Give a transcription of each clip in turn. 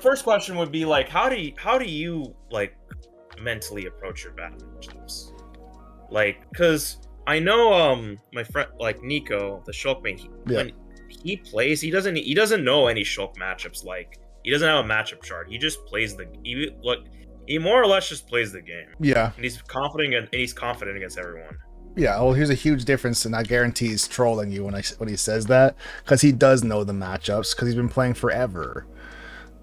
First question would be like, how do you like mentally approach your battle matchups? Like, cause I know my friend like Nico, the Shulk main, Yeah. when he plays, he doesn't know any Shulk matchups. Like, he doesn't have a matchup chart. He just plays he more or less just plays the game, Yeah. and he's confident against everyone. Yeah, well, here's a huge difference, and I guarantee he's trolling you when he says that, because he does know the matchups, because he's been playing forever.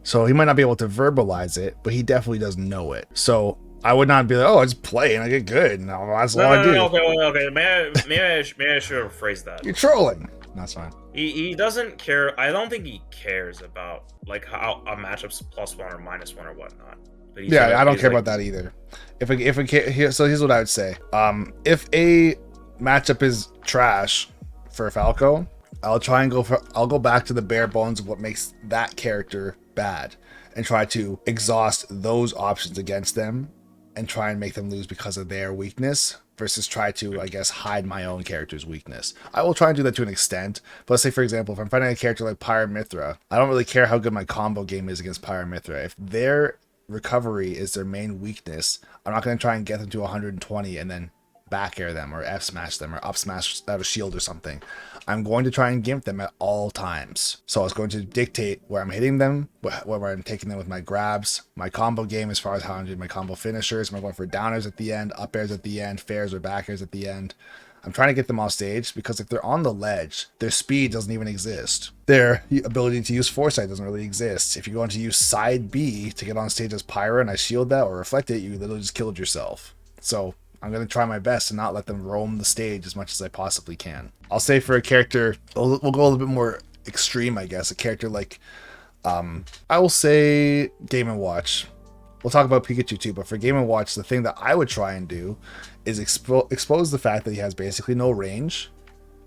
So he might not be able to verbalize it, but he definitely does know it. So I would not be like, oh, I just play and I get good. No, that's No, all I no, no, do. okay, okay. May I should have phrased that. You're trolling. That's fine. He doesn't care. I don't think he cares about like how a matchup's +1 or -1 or whatnot. But Yeah, I don't he's care like, about that either. So here's what I would say. If a matchup is trash for Falco, I'll go back to the bare bones of what makes that character bad and try to exhaust those options against them and try and make them lose because of their weakness versus try to, I guess, hide my own character's weakness. I will try and do that to an extent. But let's say, for example, if I'm fighting a character like Pyramithra, I don't really care how good my combo game is against Pyramithra. If their recovery is their main weakness, I'm not going to try and get them to 120 and then back air them or F smash them or up smash out of shield or something. I'm going to try and gimp them at all times. So I was going to dictate where I'm hitting them, where I'm taking them with my grabs, my combo game as far as how I'm doing my combo finishers. Am I going for downers at the end, up airs at the end, fairs or back airs at the end? I'm trying to get them off stage because if they're on the ledge, their speed doesn't even exist. Their ability to use foresight doesn't really exist. If you're going to use side B to get on stage as Pyra and I shield that or reflect it, you literally just killed yourself. So I'm going to try my best to not let them roam the stage as much as I possibly can. I'll say for a character, we'll go a little bit more extreme, I guess. A character like, I will say Game & Watch. We'll talk about Pikachu too, but for Game & Watch, the thing that I would try and do is expose the fact that he has basically no range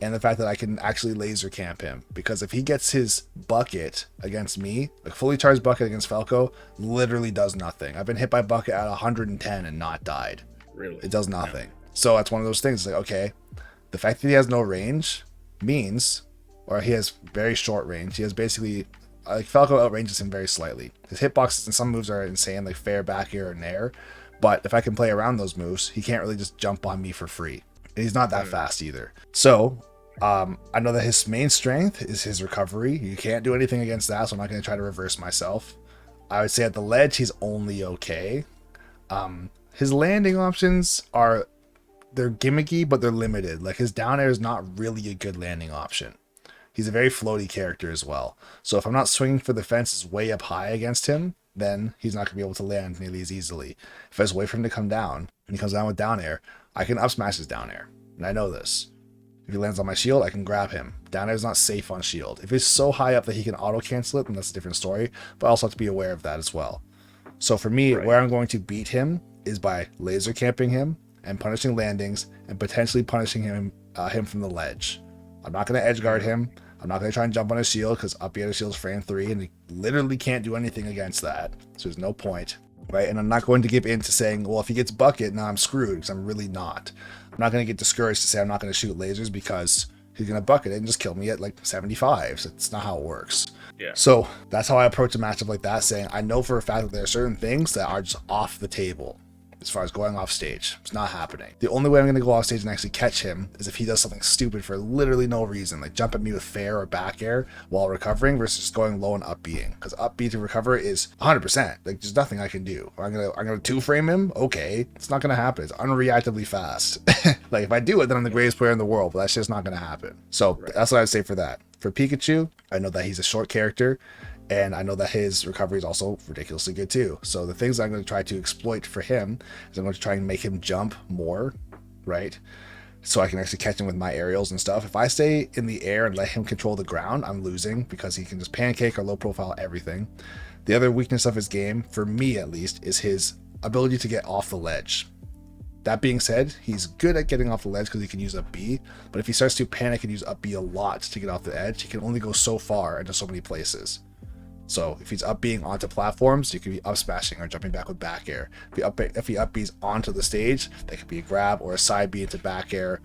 and the fact that I can actually laser camp him. Because if he gets his bucket against me, like fully charged bucket against Falco, literally does nothing. I've been hit by bucket at 110 and not died. really, It does nothing. So that's one of those things. It's like, okay, the fact that he has no range means, or he has very short range. He has basically, like Falco outranges him very slightly. His hitboxes and some moves are insane, like fair, back air, and nair. But if I can play around those moves, he can't really just jump on me for free. And he's not that fast either. So I know that his main strength is his recovery. You can't do anything against that, so I'm not going to try to reverse myself. I would say at the ledge, he's only okay. His landing options they're gimmicky, but they're limited. Like his down air is not really a good landing option. He's a very floaty character as well. So if I'm not swinging for the fences way up high against him, then he's not going to be able to land nearly as easily. If I just wait for him to come down, and he comes down with down air, I can up smash his down air. And I know this. If he lands on my shield, I can grab him. Down air is not safe on shield. If he's so high up that he can auto cancel it, then that's a different story. But I also have to be aware of that as well. So for me, where I'm going to beat him is by laser camping him and punishing landings and potentially punishing him from the ledge. I'm not going to edge guard him. I'm not going to try and jump on his shield because up air shield is frame 3 and he literally can't do anything against that. So there's no point, right? And I'm not going to give in to saying, well, if he gets bucket, now I'm screwed, because I'm really not. I'm not going to get discouraged to say I'm not going to shoot lasers because he's going to bucket it and just kill me at like 75. So that's not how it works. yeah. So that's how I approach a matchup like that, saying I know for a fact that there are certain things that are just off the table as far as going off stage. It's not happening. The only way I'm going to go off stage and actually catch him is if he does something stupid for literally no reason, like jump at me with fair or back air while recovering versus just going low and up Bing. Because up B to recover is 100%. Like there's nothing I can do. I'm gonna two frame him. Okay, it's not gonna happen. It's unreactively fast. Like if I do it, then I'm the greatest player in the world. But that's just not gonna happen. So that's what I'd say for that. For Pikachu, I know that he's a short character, and I know that his recovery is also ridiculously good too. So the things I'm going to try to exploit for him is I'm going to try and make him jump more, right? So I can actually catch him with my aerials and stuff. If I stay in the air and let him control the ground, I'm losing because he can just pancake or low profile everything. The other weakness of his game, for me at least, is his ability to get off the ledge. That being said, he's good at getting off the ledge because he can use up B, but if he starts to panic and use up B a lot to get off the edge, he can only go so far into so many places. So if he's up being onto platforms, you could be up smashing or jumping back with back air. If he up B's onto the stage, that could be a grab or a side B into back air.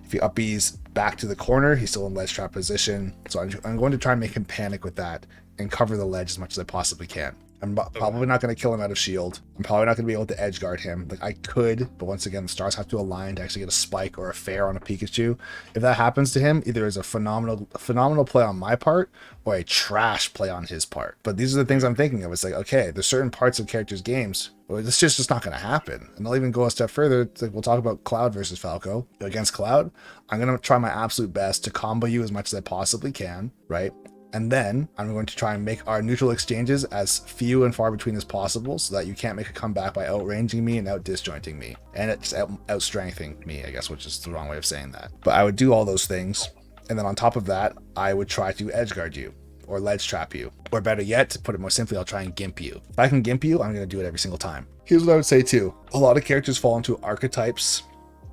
If he up B's back to the corner, he's still in ledge trap position. So I'm going to try and make him panic with that and cover the ledge as much as I possibly can. I'm Okay. probably not going to kill him out of shield. I'm probably not going to be able to edge guard him. Like I could, but once again, the stars have to align to actually get a spike or a fair on a Pikachu. If that happens to him, either is a phenomenal play on my part or a trash play on his part. But these are the things I'm thinking of. It's like, okay, there's certain parts of characters' games where this just not going to happen. And I'll even go a step further. It's like we'll talk about Cloud versus Falco. Against Cloud, I'm going to try my absolute best to combo you as much as I possibly can, right? And then I'm going to try and make our neutral exchanges as few and far between as possible so that you can't make a comeback by outranging me and out disjointing me. And it's out-strengthening me, I guess, which is the wrong way of saying that. But I would do all those things. And then on top of that, I would try to edge guard you or ledge trap you. Or better yet, to put it more simply, I'll try and gimp you. If I can gimp you, I'm going to do it every single time. Here's what I would say too. A lot of characters fall into archetypes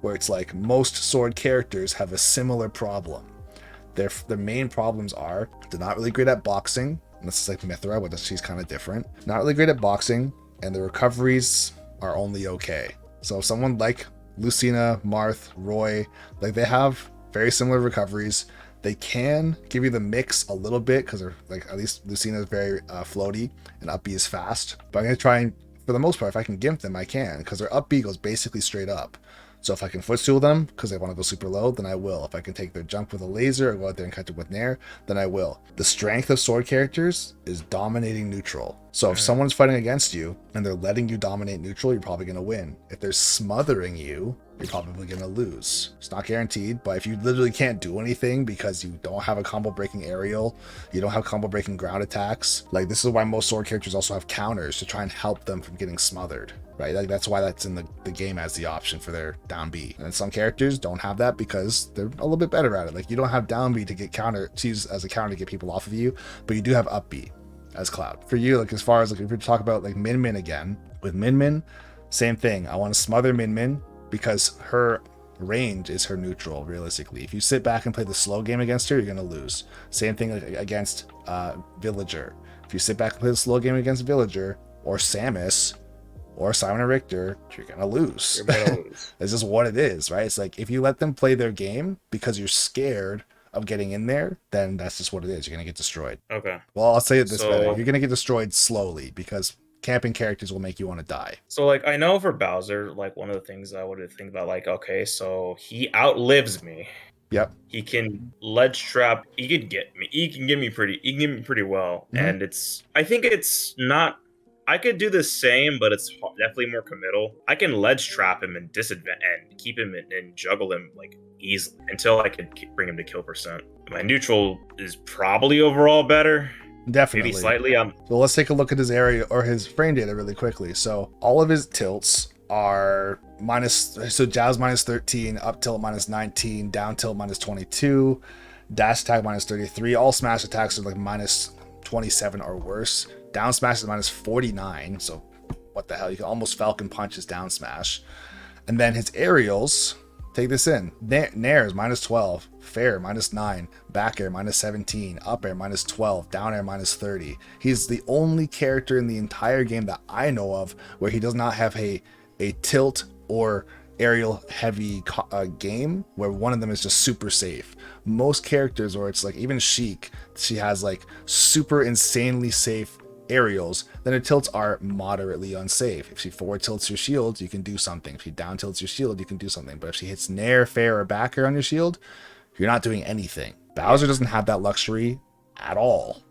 where it's like most sword characters have a similar problem. Their main problems are they're not really great at boxing. And this is like Mithra, but she's kind of different. Not really great at boxing, and the recoveries are only okay. So someone like Lucina, Marth, Roy, like they have very similar recoveries. They can give you the mix a little bit because they're like, at least Lucina is very floaty and up B is fast. But I'm gonna try and, for the most part, if I can gimp them, I can, because their up B goes basically straight up. So if I can footstool them because they want to go super low, then I will. If I can take their jump with a laser or go out there and catch it with Nair, then I will. The strength of sword characters is dominating neutral. So if someone's fighting against you and they're letting you dominate neutral, you're probably going to win. If they're smothering you, you're probably going to lose. It's not guaranteed, but if you literally can't do anything because you don't have a combo breaking aerial, you don't have combo breaking ground attacks, like this is why most sword characters also have counters to try and help them from getting smothered. Right, like that's why that's in the game as the option for their down B. And some characters don't have that because they're a little bit better at it. Like you don't have down B to get to use as a counter to get people off of you, but you do have up B as Cloud. For you, like as far as like if we talk about like Min Min again, with Min Min, same thing. I want to smother Min Min because her range is her neutral. Realistically, if you sit back and play the slow game against her, you're gonna lose. Same thing against Villager. If you sit back and play the slow game against Villager or Samus or Simon and Richter, you're gonna lose. It's just what it is, right? It's like if you let them play their game because you're scared of getting in there, then that's just what it is. You're gonna get destroyed. Okay. Well, I'll say it this way: you're gonna get destroyed slowly because camping characters will make you want to die. So like I know for Bowser, like one of the things I would think about, like, okay, so he outlives me. Yep. He can ledge trap. He can get me. He can get me pretty well. Mm-hmm. And I think it's not. I could do the same, but it's definitely more committal. I can ledge trap him and keep him and juggle him like easily until I could bring him to kill percent. My neutral is probably overall better. Definitely. Maybe slightly. So let's take a look at his area or his frame data really quickly. So all of his tilts are jabs minus 13, up tilt minus 19, down tilt minus 22, dash attack minus 33. All smash attacks are like minus 27 or worse. Down smash is minus 49, so what the hell? You can almost Falcon punch his down smash. And then his aerials, take this in. Nair is minus 12, fair minus 9, back air minus 17, up air minus 12, down air minus 30. He's the only character in the entire game that I know of where he does not have a tilt or aerial heavy game where one of them is just super safe. Most characters, or it's like even Sheik, she has like super insanely safe aerials, then her tilts are moderately unsafe. If she forward tilts your shield, you can do something. If she down tilts your shield, you can do something. But if she hits Nair, fair, or back air on your shield, you're not doing anything. Bowser doesn't have that luxury at all.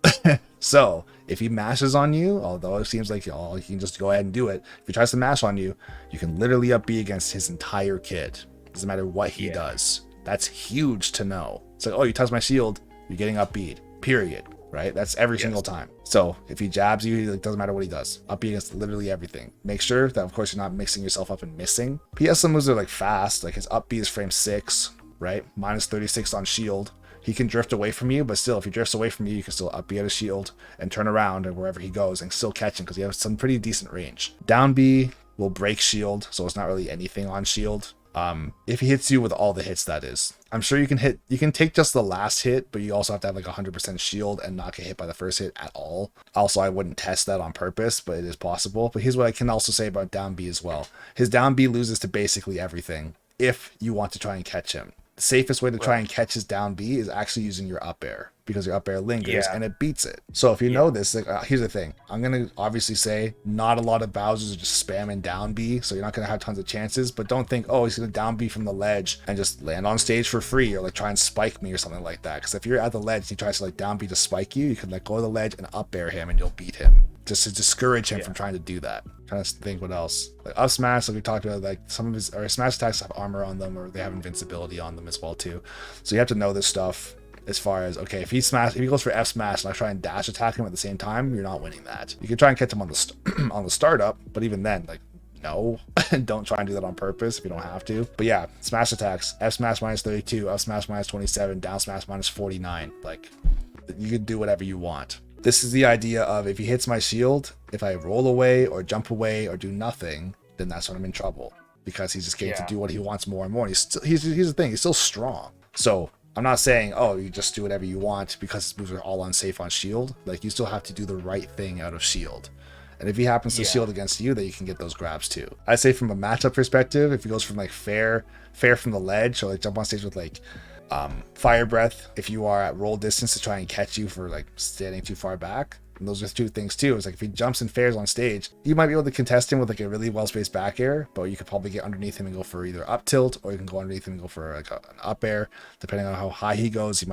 So if he mashes on you, although it seems like he can just go ahead and do it, if he tries to mash on you, you can literally up B against his entire kit. Doesn't matter what he does. That's huge to know. It's like, oh, you touch my shield, you're getting up B'd. Period. Right? That's every single time. So if he jabs you, it doesn't matter what he does. Up B against literally everything. Make sure that, of course, you're not mixing yourself up and missing. PS moves are like fast. Like his up B is frame 6, right? Minus 36 on shield. He can drift away from you, but still, if he drifts away from you, you can still up B at his shield and turn around and wherever he goes and still catch him because he has some pretty decent range. Down B will break shield, so it's not really anything on shield. If he hits you with all the hits, that is. I'm sure you can take just the last hit, but you also have to have like 100% shield and not get hit by the first hit at all. Also, I wouldn't test that on purpose, but it is possible. But here's what I can also say about down B as well. His down B loses to basically everything if you want to try and catch him. The safest way to try and catch his down B is actually using your up air. because your up air lingers Yeah. and it beats it. So if you know this, like, here's the thing. I'm going to obviously say not a lot of Bowsers are just spamming down B, so you're not going to have tons of chances, but don't think, oh, he's going to down B from the ledge and just land on stage for free or like try and spike me or something like that. Because if you're at the ledge and he tries to like down B to spike you, you can like go to the ledge and up air him and you'll beat him. Just to discourage him from trying to do that. I'm trying to think what else. Like up smash, like we talked about, like some of his or smash attacks have armor on them or they have invincibility on them as well too. So you have to know this stuff as far as, okay, if he goes for F smash and I try and dash attack him at the same time, you're not winning that. You can try and catch him on the on the startup, but even then, like, no, don't try and do that on purpose if you don't have to. But yeah, smash attacks, F smash minus 32, F smash minus 27, down smash minus 49. Like, you can do whatever you want. This is the idea of, if he hits my shield, if I roll away or jump away or do nothing, then that's when I'm in trouble, because he's just getting to do what he wants more and more. And here's the thing, he's still strong. So I'm not saying, oh, you just do whatever you want because his moves are all unsafe on shield. Like, you still have to do the right thing out of shield. And if he happens to shield against you, then you can get those grabs too. I'd say from a matchup perspective, if he goes from like fair from the ledge, or like jump on stage with like fire breath, if you are at roll distance to try and catch you for like standing too far back. And those are two things too. It's like, if he jumps and fairs on stage, you might be able to contest him with like a really well-spaced back air, but you could probably get underneath him and go for either up tilt, or you can go underneath him and go for like an up air. Depending on how high he goes, you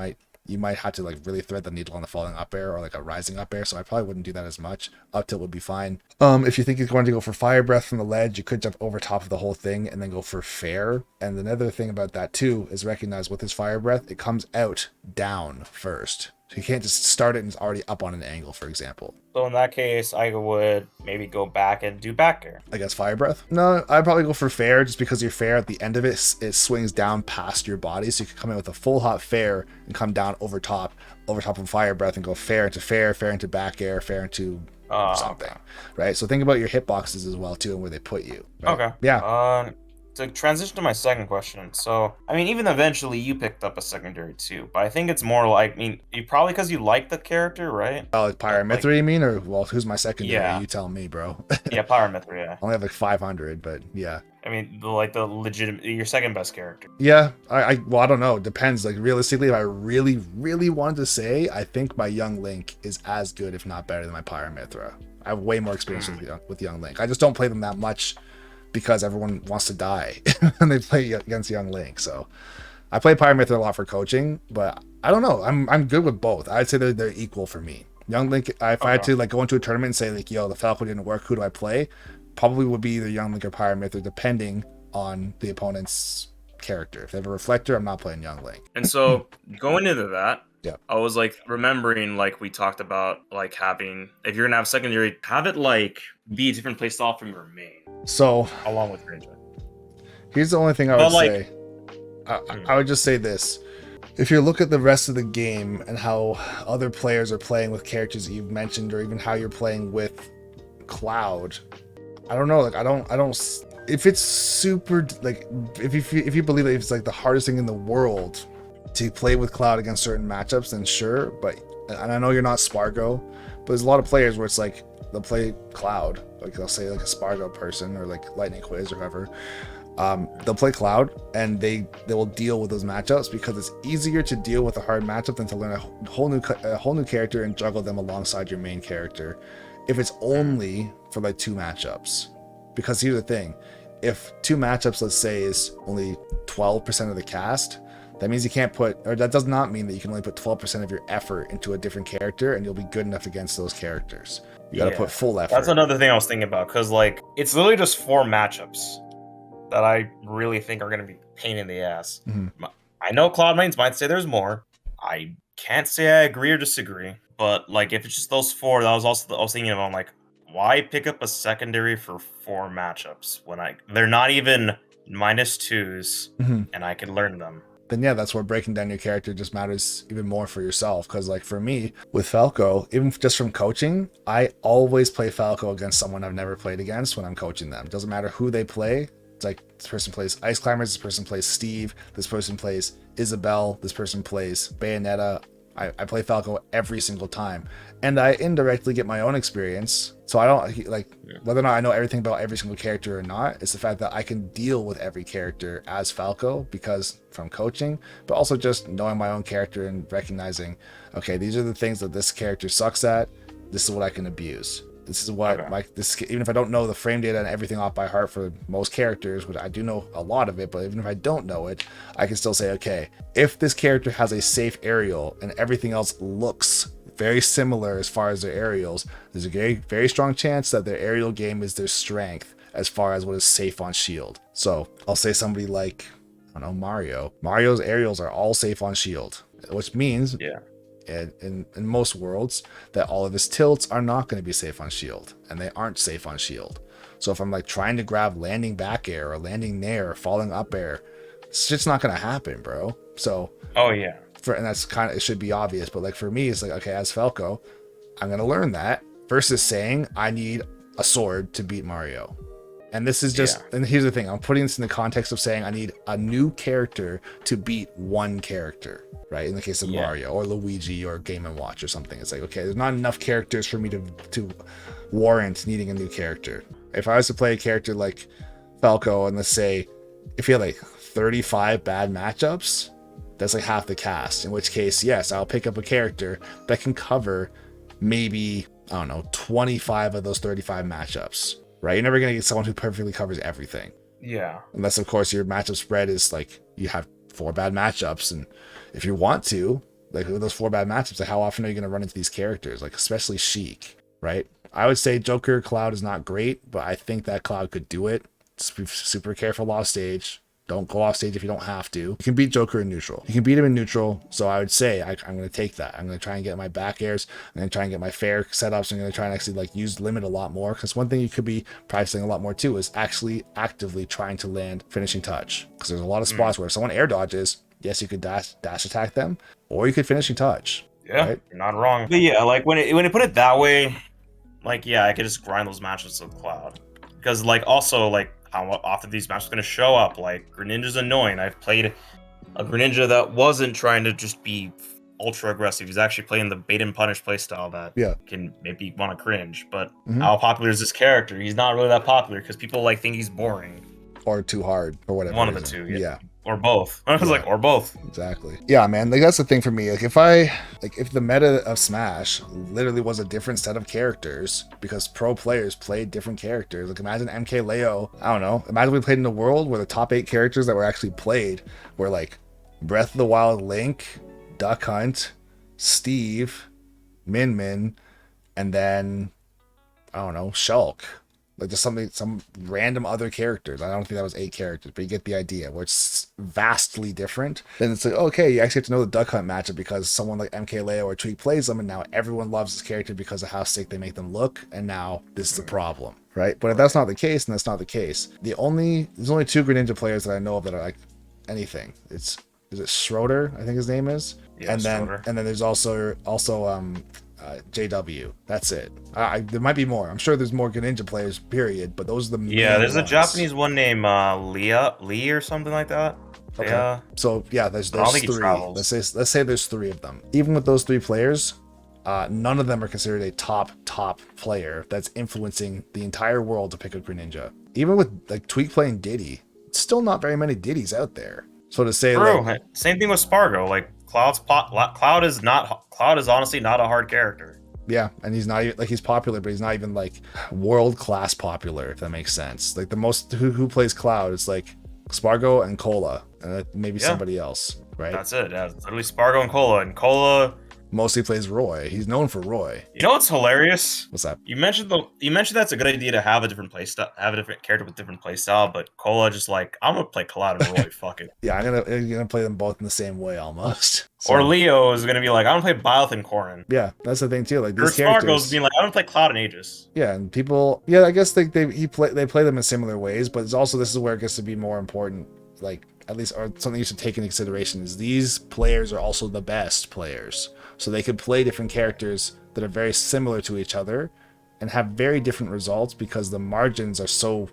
might have to like really thread the needle on the falling up air or like a rising up air. So I probably wouldn't do that as much. Up tilt would be fine. If you think he's going to go for fire breath from the ledge, you could jump over top of the whole thing and then go for fair. And another thing about that too is recognize with his fire breath, it comes out down first. So you can't just start it and it's already up on an angle, for example. So in that case, I would maybe go back and do back air. I guess fire breath? No, I'd probably go for fair, just because your fair at the end of it swings down past your body. So you can come in with a full hop fair and come down over top of fire breath and go fair into back air, fair into something. Right? So think about your hitboxes as well too and where they put you. Right? Okay. Yeah. To transition to my second question, so I mean, even eventually you picked up a secondary too, but I think it's more like, I mean, you probably because you like the character, right? Oh, like Pyramithra, you mean? Or, well, who's my secondary? Yeah. You tell me, bro. Yeah, Pyramithra, yeah. I only have like 500, but yeah. I mean, the legitimate, your second best character. Yeah, well, I don't know. It depends. Like, realistically, if I really, really wanted to say, I think my Young Link is as good, if not better, than my Pyramithra. I have way more experience with Young Link. I just don't play them that much, because everyone wants to die and they play against Young Link. So I play Pyramithra a lot for coaching, but I don't know. I'm good with both. I'd say they're equal for me. Young Link, if I had to like go into a tournament and say like, yo, the Falco didn't work, who do I play? Probably would be either Young Link or Pyramithra, depending on the opponent's character. If they have a reflector, I'm not playing Young Link. And so going into that, yeah, I was like remembering, like we talked about, like having, if you're gonna have secondary, have it like be a different play style from your main. So along with Ninja. Here's the only thing I would say. I would just say this. If you look at the rest of the game and how other players are playing with characters that you've mentioned, or even how you're playing with Cloud, I don't know. Like, I don't. If it's super, like, if you believe that it's like the hardest thing in the world to play with Cloud against certain matchups, then sure. But, and I know you're not Spargo, but there's a lot of players where it's like they'll play Cloud, like they'll say like a Spargo person or like Lightning Quiz or whoever. They'll play Cloud and they will deal with those matchups because it's easier to deal with a hard matchup than to learn a whole new character and juggle them alongside your main character. If it's only for like 2 matchups, because here's the thing, if 2 matchups, let's say, is only 12% of the cast, that means you can't put, or that does not mean that you can only put 12% of your effort into a different character and you'll be good enough against those characters. You gotta put full effort. That's another thing I was thinking about, because like it's literally just 4 matchups that I really think are gonna be a pain in the ass. Mm-hmm. I know Cloud mains might say there's more. I can't say I agree or disagree, but like if it's just those 4, that was also I was thinking about, like, why pick up a secondary for 4 matchups when they're not even -2s, mm-hmm. and I can learn them. Then yeah, that's where breaking down your character just matters even more for yourself. Because like for me, with Falco, even just from coaching, I always play Falco against someone I've never played against when I'm coaching them. Doesn't matter who they play. It's like, this person plays Ice Climbers, this person plays Steve, this person plays Isabelle, this person plays Bayonetta. I play Falco every single time, and I indirectly get my own experience. So I don't like whether or not I know everything about every single character or not. It's the fact that I can deal with every character as Falco because from coaching, but also just knowing my own character and recognizing, okay, these are the things that this character sucks at. This is what I can abuse. This is what even if I don't know the frame data and everything off by heart for most characters, which I do know a lot of it, but even if I don't know it, I can still say, okay, if this character has a safe aerial and everything else looks very similar as far as their aerials, there's a very, very strong chance that their aerial game is their strength as far as what is safe on shield. So I'll say somebody like, I don't know, Mario. Mario's aerials are all safe on shield, which means in most worlds that all of his tilts are not going to be safe on shield, and they aren't safe on shield. So if I'm like trying to grab landing back air or landing nair or falling up air, it's just not going to happen, bro. So and that's kind of, it should be obvious, but like for me, it's like, okay, as Falco, I'm going to learn that versus saying I need a sword to beat Mario. And this is just, and here's the thing, I'm putting this in the context of saying I need a new character to beat one character, right? In the case of Mario or Luigi or Game & Watch or something. It's like, okay, there's not enough characters for me to warrant needing a new character. If I was to play a character like Falco and let's say, if you had like 35 bad matchups, that's like half the cast, in which case, yes, I'll pick up a character that can cover maybe, I don't know, 25 of those 35 matchups. Right, you're never gonna get someone who perfectly covers everything. Yeah. Unless, of course, your matchup spread is like you have 4 bad matchups, and if you want to, like with those 4 bad matchups, like how often are you gonna run into these characters? Like especially Sheik, right? I would say Joker Cloud is not great, but I think that Cloud could do it. Just be super careful off stage. Don't go off stage if you don't have to. You can beat Joker in neutral. You can beat him in neutral. So I would say I'm going to take that. I'm going to try and get my back airs. I'm going to try and get my fair setups. I'm going to try and actually like use limit a lot more. Because one thing you could be practicing a lot more too is actually actively trying to land finishing touch. Because there's a lot of spots where if someone air dodges, yes, you could dash attack them, or you could finishing touch. Yeah, right? You're not wrong. But yeah, like when it put it that way, like yeah, I could just grind those matches with Cloud. Because like also like how often these matches are going to show up. Like, Greninja's annoying. I've played a Greninja that wasn't trying to just be ultra aggressive. He's actually playing the bait and punish playstyle that can maybe want to cringe. But how popular is this character? He's not really that popular because people like think he's boring. Or too hard, or whatever. One of the two, yeah. Or both. I was like, or both. Exactly. Yeah, man. Like that's the thing for me. Like if the meta of Smash literally was a different set of characters because pro players played different characters. Like imagine MK Leo. I don't know. Imagine we played in a world where the top 8 characters that were actually played were like Breath of the Wild Link, Duck Hunt, Steve, Min Min, and then I don't know, Shulk. Like just some random other characters. I don't think that was 8 characters, but you get the idea, where it's vastly different. Then it's like, okay, you actually have to know the Duck Hunt matchup because someone like MKLeo or Trixx plays them, and now everyone loves this character because of how sick they make them look, and now this is a problem, right? But if that's not the case, then that's not the case. There's only 2 Greninja players that I know of that are like anything. Is it Schroeder? I think his name is. Yeah, and then there's also JW. That's it. There might be more. I'm sure there's more Greninja players, period, but those are the main there's ones. A Japanese one named Lee or something like that. Okay. Yeah. So yeah, there's 3. Let's say there's 3 of them. Even with those 3 players, none of them are considered a top player that's influencing the entire world to pick up Greninja. Even with like Tweak playing Diddy, it's still not very many Diddies out there. So to say, like, same thing with Spargo. Like Cloud is honestly not a hard character. Yeah, and he's not even like he's popular, but he's not even like world class popular. If that makes sense. Like the most who plays Cloud is like Spargo and Cola, and maybe somebody else, right? That's it. Yeah, it's literally Spargo and Cola mostly plays Roy. He's known for Roy. You know what's hilarious? What's that? You mentioned that's a good idea to have a different playstyle, have a different character with different playstyle, but Cola just like, I'm gonna play Cloud and Roy. Fuck it. Yeah, I'm gonna play them both in the same way almost. So. Or Leo is gonna be like, I'm gonna play Byleth and Corrin. Yeah, that's the thing too. Like these characters being like, I'm gonna play Cloud and Aegis. Yeah, and people, yeah, I guess they play them in similar ways, but it's also this is where it gets to be more important. Like at least, or something you should take into consideration is these players are also the best players. So they could play different characters that are very similar to each other and have very different results because the margins are so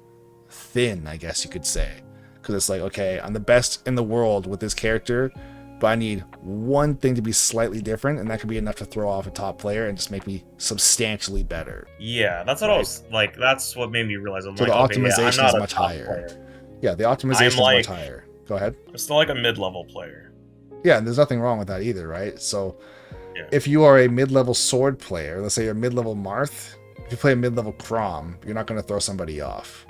thin, I guess you could say. Because it's like, okay, I'm the best in the world with this character, but I need one thing to be slightly different, and that could be enough to throw off a top player and just make me substantially better. Yeah, that's what I was like. That's what made me realize. I'm So like, the okay, yeah, I'm optimization not is a much top higher. player. Yeah, the optimization is much higher. Go ahead. I'm still like a mid-level player. Yeah, and there's nothing wrong with that either, right? So Yeah. if you are a mid-level sword player, let's say you're a mid-level Marth, if you play a mid-level Crom, you're not going to throw somebody off.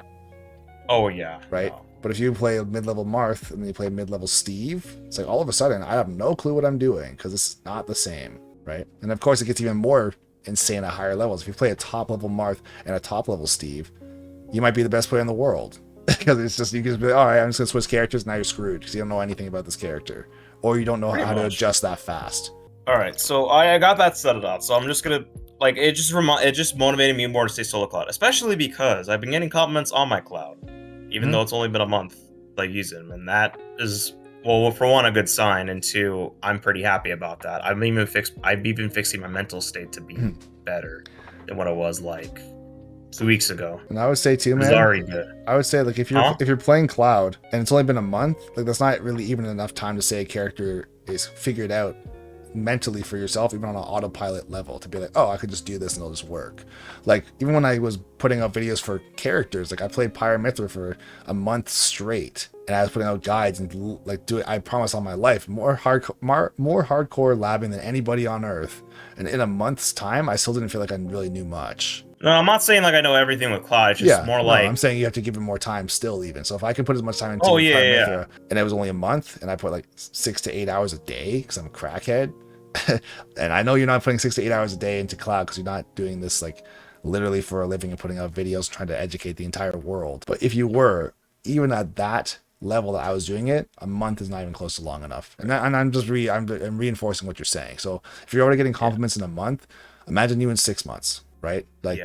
Oh yeah. Right? No. But if you play a mid-level Marth and then you play mid-level Steve, it's like all of a sudden I have no clue what I'm doing because it's not the same, right? And of course it gets even more insane at higher levels. If you play a top-level Marth and a top-level Steve, you might be the best player in the world because it's just, you can just be like, all right, I'm just going to switch characters. Now you're screwed because you don't know anything about this character, or you don't know how to adjust that fast. All right, so I got that set up. So I'm just gonna like it just motivated me more to stay solo cloud, especially because I've been getting compliments on my cloud, even though it's only been a month like using them, and that is, well, for one, a good sign, and two, I'm pretty happy about that. I've even fixing my mental state to be better than what it was like 2 weeks ago. And I would say too, man, already good. I would say like if you're playing cloud and it's only been a month, like that's not really even enough time to say a character is figured out mentally for yourself, even on an autopilot level, to be like, oh, I could just do this and it'll just work. Like even when I was putting out videos for characters, like I played Pyramithra for a month straight, and I was putting out guides and like I promise on my life, more hardcore labbing than anybody on earth, and in a month's time I still didn't feel like I really knew much. No, I'm not saying like I know everything with cloud. It's just more like, I'm saying you have to give it more time still, even. So if I can put as much time into Pyramithra, and it was only a month, and I put like 6 to 8 hours a day because I'm a crackhead, and I know you're not putting 6 to 8 hours a day into cloud because you're not doing this like literally for a living and putting out videos trying to educate the entire world. But if you were, even at that level that I was doing it, a month is not even close to long enough. And I'm just I'm reinforcing what you're saying. So if you're already getting compliments in a month, imagine you in 6 months, right? Like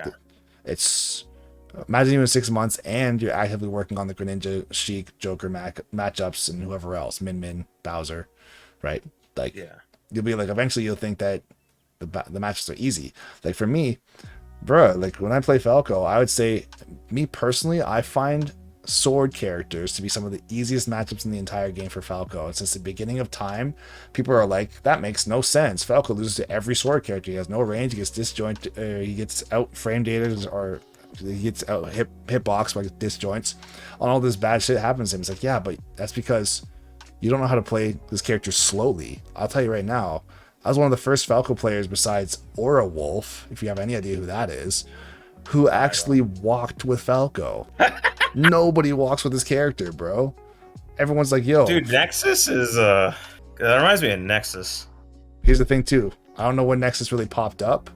it's, imagine you in 6 months and you're actively working on the Greninja, Sheik, Joker matchups and whoever else, Min, Bowser, right? Like you'll be like, eventually you'll think that the matches are easy. Like for me, bruh, like when I play Falco, I would say, me personally, I find sword characters to be some of the easiest matchups in the entire game for Falco. And since the beginning of time, people are like, that makes no sense. Falco loses to every sword character. He has no range, he gets disjoint, he gets out frame dated, or he gets out hitbox by disjoints. On all this bad shit happens to him. It's like, yeah, but that's because you don't know how to play this character slowly. I'll tell you right now, I was one of the first Falco players besides Aura Wolf, if you have any idea who that is, who actually walked with Falco. Nobody walks with this character, bro. Everyone's like, yo. Dude, Nexus is, that reminds me of Nexus. Here's the thing, too. I don't know when Nexus really popped up,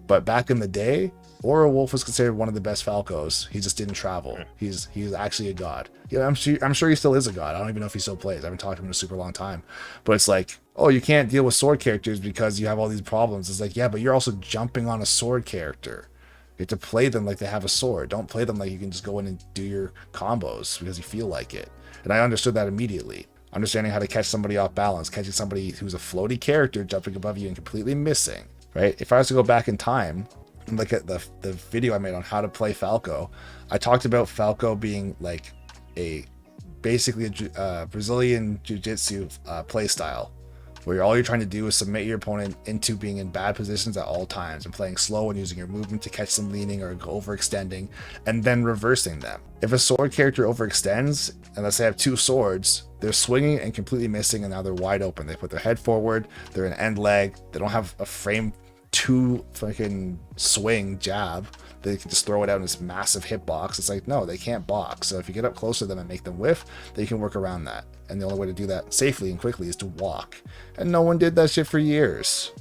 but back in the day, Aura Wolf was considered one of the best Falcos. He just didn't travel. He's actually a god. Yeah, I'm sure he still is a god. I don't even know if he still plays. I haven't talked to him in a super long time. But it's like, oh, you can't deal with sword characters because you have all these problems. It's like, yeah, but you're also jumping on a sword character. You have to play them like they have a sword. Don't play them like you can just go in and do your combos because you feel like it. And I understood that immediately. Understanding how to catch somebody off balance, catching somebody who's a floaty character jumping above you and completely missing, right? If I was to go back in time and look at the video I made on how to play Falco, I talked about Falco being like basically a Brazilian jiu-jitsu play style, where all you're trying to do is submit your opponent into being in bad positions at all times and playing slow and using your movement to catch them leaning or overextending and then reversing them. If a sword character overextends, and let's say I have 2 swords, they're swinging and completely missing and now they're wide open. They put their head forward, they're an end leg, they don't have a frame 2 fucking swing jab. They can just throw it out in this massive hitbox. It's like, no, they can't box. So if you get up close to them and make them whiff, then you can work around that. And the only way to do that safely and quickly is to walk. And no one did that shit for years.